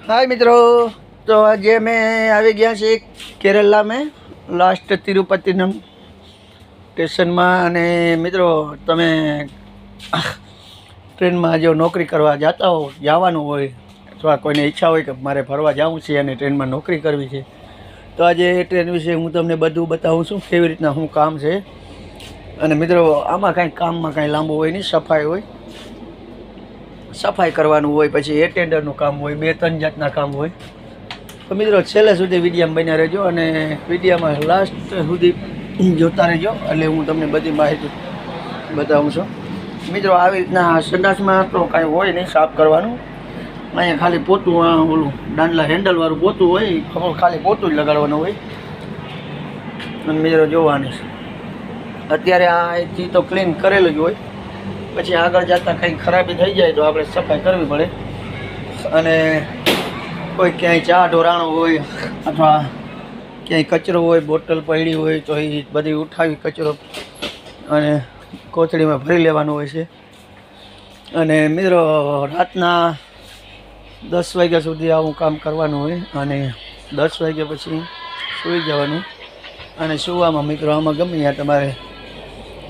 हाय मित्रों, तो आज मैं આવી ગયા છે કેરલા में लास्ट तिरुपतिनम स्टेशन में। અને મિત્રો તમે ટ્રેનમાં જો નોકરી કરવા જતા હો, જવાનું હોય અથવા કોઈને ઈચ્છા હોય કે મારે ફરવા જવું છે અને ટ્રેનમાં નોકરી કરવી છે, તો આજે ટ્રેન વિશે હું તમને બધું બતાવું છું, કેવી રીતના શું કામ છે। અને મિત્રો આમાં કાંઈ કામમાં કાંઈ લાંબુ હોય નહીં, સફાઈ હોય, સફાઈ કરવાનું હોય, પછી એટેન્ડરનું કામ હોય, 2-3 જાતના કામ હોય। તો મિત્રો છેલ્લે સુધી વિડીયોમાં બન્યા રહેજો અને વિડીયોમાં લાસ્ટ સુધી જોતા રહેજો, એટલે હું તમને બધી માહિતી બતાવું છું। મિત્રો આવી રીતના સંડાસમાં તો કાંઈ હોય નહીં સાફ કરવાનું, અહીંયા ખાલી પોતું ઓલું દાંડલા હેન્ડલવાળું પોતું હોય, ખાલી પોતું જ લગાડવાનું હોય। અને મિત્રો જોવાની અત્યારે આથી તો ક્લીન કરેલું જ હોય, પછી આગળ જતાં કંઈ ખરાબી થઈ જાય તો આપણે સફાઈ કરવી પડે। અને કોઈ ક્યાંય ચા ઢોરાણો હોય અથવા ક્યાંય કચરો હોય, બોટલ પડી હોય તો એ બધી ઉઠાવી કચરો અને કોથળીમાં ભરી લેવાનો હોય છે। અને મિત્રો રાતના 10 વાગ્યા સુધી આવું કામ કરવાનું હોય અને 10 વાગ્યા પછી સૂઈ જવાનું। અને સૂવામાં મિત્રો આમાં ગમે ત્યાં તમારે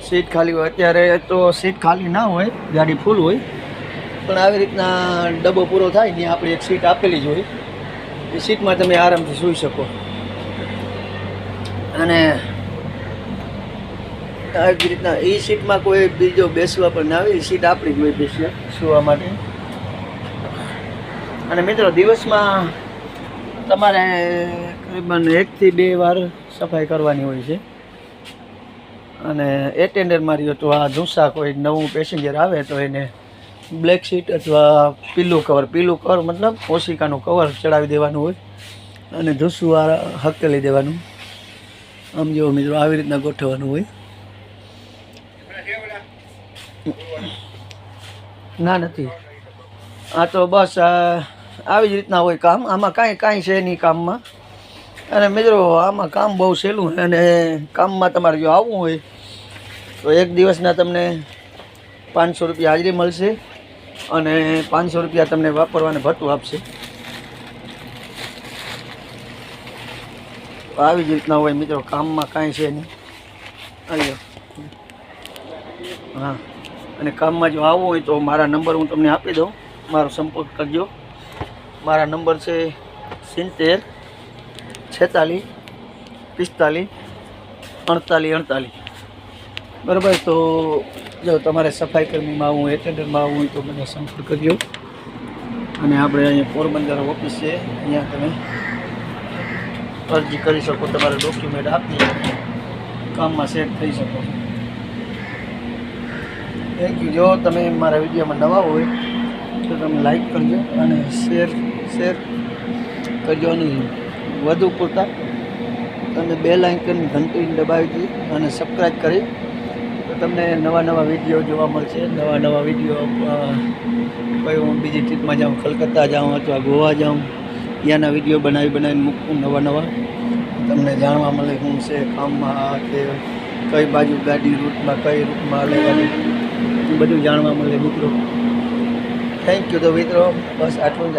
સીટ ખાલી હોય, અત્યારે તો સીટ ખાલી ના હોય, ગાડી ફૂલ હોય, પણ આવી રીતના ડબ્બો પૂરો થાય ને આપણી એક સીટ આપેલી જ હોય, એ સીટમાં તમે આરામથી સૂઈ શકો। અને આવી રીતના એ સીટમાં કોઈ બીજો બેસવા પણ ના આવે, એ સીટ આપણી જ હોય બેસવા સૂવા માટે। અને મિત્રો દિવસમાં તમારે તકરીબન 1 થી 2 વાર સફાઈ કરવાની હોય છે। અને એટેન્ડર માર્યો તો આ ધૂસા કોઈ નવું પેસેન્જર આવે તો એને બ્લેક સીટ અથવા પીલું કવર મતલબ ઓશિકાનું કવર ચડાવી દેવાનું હોય અને ધૂસું આ હકેલી દેવાનું। આમ જો મિત્રો આવી રીતના ગોઠવવાનું હોય। ના નથી, આ તો બસ આવી જ રીતના હોય કામ, આમાં કાંઈ છે નહીં કામમાં। અને મિત્રો આમાં કામ બહુ સહેલું છે અને કામમાં તમારે જો આવવું હોય તો એક દિવસના તમને 500 રૂપિયા હાજરી મળશે અને 500 રૂપિયા તમને વાપરવાને ભથ્થું આપશે। આવી જ રીતના હોય મિત્રો, કામમાં કાંઈ છે નહીં। હાલો હા, અને કામમાં જો આવવું હોય તો મારા નંબર હું તમને આપી દઉં, મારો સંપર્ક કરજો। મારા નંબર છે 70 46 45 48 48, બરાબર। તો જો તમારે સફાઈ કર્મીમાં આવવું, એટેન્ડરમાં આવવું હોય તો મને સંપર્ક કરજો। અને આપણે અહીંયા પોરબંદર ઓફિસ છે, અહીંયા તમે અરજી કરી શકો, તમારા ડોક્યુમેન્ટ આપી કામમાં સેટ થઈ શકો। Thank you. જો તમે મારા વિડીયોમાં નવા હોય તો તમે લાઈક કરજો અને શેર કરજો, અને વધુ પૂરતા તમે બેલ આઇકન ઘંટી દબાવી દી અને સબસ્ક્રાઈબ કરી તો તમને નવા વિડીયો જોવા મળશે। નવા વિડીયો કોઈ હું બીજી ટ્રીપમાં જાઉં, કલકત્તા જાઉં અથવા ગોવા જાઉં, ત્યાંના વિડીયો બનાવીને મૂકું નવા તમને જાણવા મળે શું છે કામમાં, કે કઈ બાજુ ગાડી રૂટમાં કઈ રૂટમાં લેવાની, બધું જાણવા મળે મિત્રો। Thank you. તો મિત્રો બસ આટલું જ।